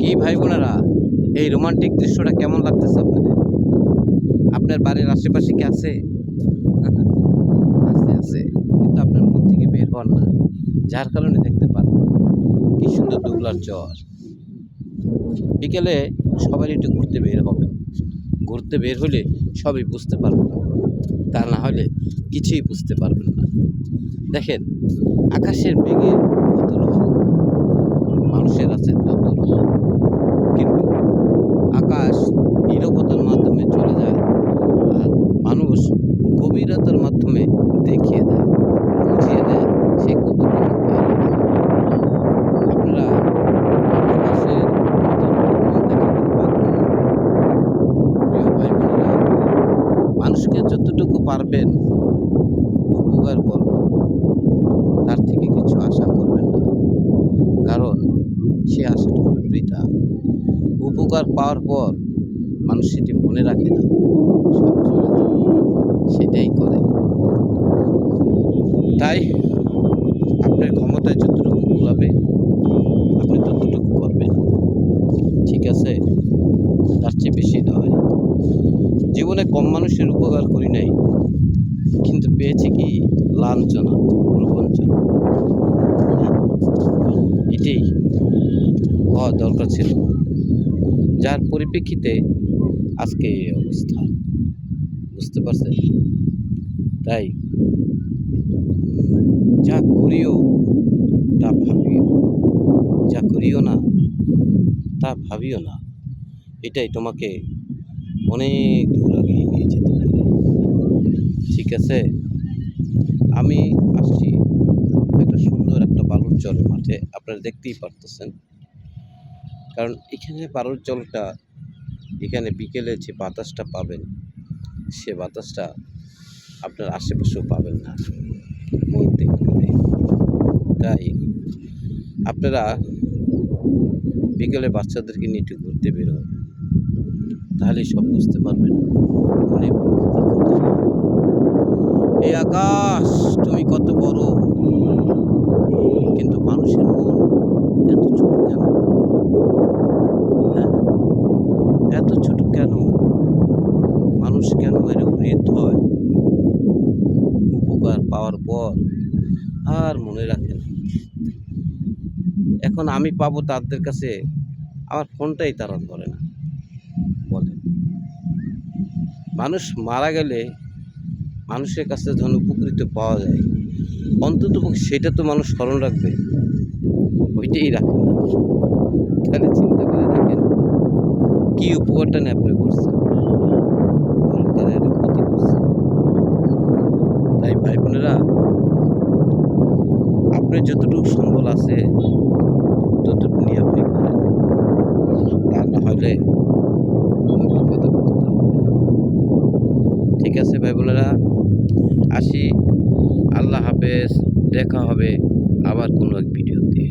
কি ভাই বোনেরা, এই রোমান্টিক দৃশ্যটা কেমন লাগতেছে আপনাদের? আপনার বাড়ির আশেপাশে কি আছে? আছে আছে, কিন্তু আপনার মন থেকে বের হন না, যার কারণে দেখতে পান কি সুন্দর দুবলার চর। বিকেলে সবাই একটু ঘুরতে বের হবেন। ঘুরতে বের হলে সবই বুঝতে পারবেন, তা না হলে কিছুই বুঝতে পারবেন না। দেখেন, আকাশের মেঘে কত রকম, মানুষের আছে তত রকম, কিন্তু আকাশ নীরবতার মাধ্যমে চলে যায়, আর মানুষ গভীরতার মাধ্যমে দেখিয়ে দেয়, বুঝিয়ে দেয় সে কতটুকু পারে। আপনারা আকাশের মতো মন দেখাতে পারবেন না। প্রিয় ভাই বোনেরা, মানুষকে যতটুকু পারবেন উপকার করবেন, তার থেকে কিছু আশা করবেন না, কারণ সে আশাটা হবে বৃথা। উপকার পাওয়ার পর মানুষ সেটি মনে রাখে না, সব চলে যায়, সেটাই করে। তাই আপনার ক্ষমতায় যতটুকু কুলাবে আপনি ততটুকু করবেন, ঠিক আছে? তার চেয়ে বেশি নয়। জীবনে কম মানুষের উপকার করি নাই, কিন্তু পেয়েছি কি লাঞ্ছনা, প্রবঞ্চনা। এটাই হওয়া দরকার ছিল, যার পরিপ্রেক্ষিতে আজকে এই অবস্থা। বুঝতে পারছেন? তাই যা করিও তা ভাবিও, যা করিও না তা ভাবিও না। এটাই তোমাকে অনেক দূর এগিয়ে নিয়ে যেতে পারে, ঠিক আছে? আমি আসছি একটা সুন্দর একটা বালুর চরের মাঠে, আপনারা দেখতেই পারতেছেন। কারণ এখানে বালুর চরটা, এখানে বিকেলে যে বাতাসটা পাবেন, সে বাতাসটা আপনার আশেপাশেও পাবেন না মন থেকে করে। তাই আপনারা বিকেলে বাচ্চাদেরকে নিয়ে একটু ঘুরতে বেরোন, তাহলেই সব বুঝতে পারবেন মনে প্রকৃতি কত। এই আকাশ তুমি কত বড়, কিন্তু মানুষের মন এত ছোট কেন? হ্যাঁ, এত ছোট কেন? মানুষ কেন এরকম নির্দয়? উপকার পাওয়ার পর আর মনে রাখে না। এখন আমি পাবো তাদের কাছে, আমার ফোনটাই তারা ধরে না। বলে মানুষ মারা গেলে মানুষের কাছে যখন উপকৃত পাওয়া যায়, অন্তত সেটা তো মানুষ স্মরণ রাখবে, ওইটাই রাখেন না। তাহলে চিন্তা করে দেখেন কি উপকারটা নিয়ে আপনি করছেন, তারা একটা ক্ষতি করছে। তাই ভাই বোনেরা, আপনার যতটুকু সম্বল আছে ততটুকু নিয়ে আপনি করেন, তা না হলে বিপদে পড়তে হবে। ঠিক আছে ভাই বোনেরা, আসি। আল্লাহ হাফেজ, দেখা হবে আবার কোনো এক ভিডিওতে।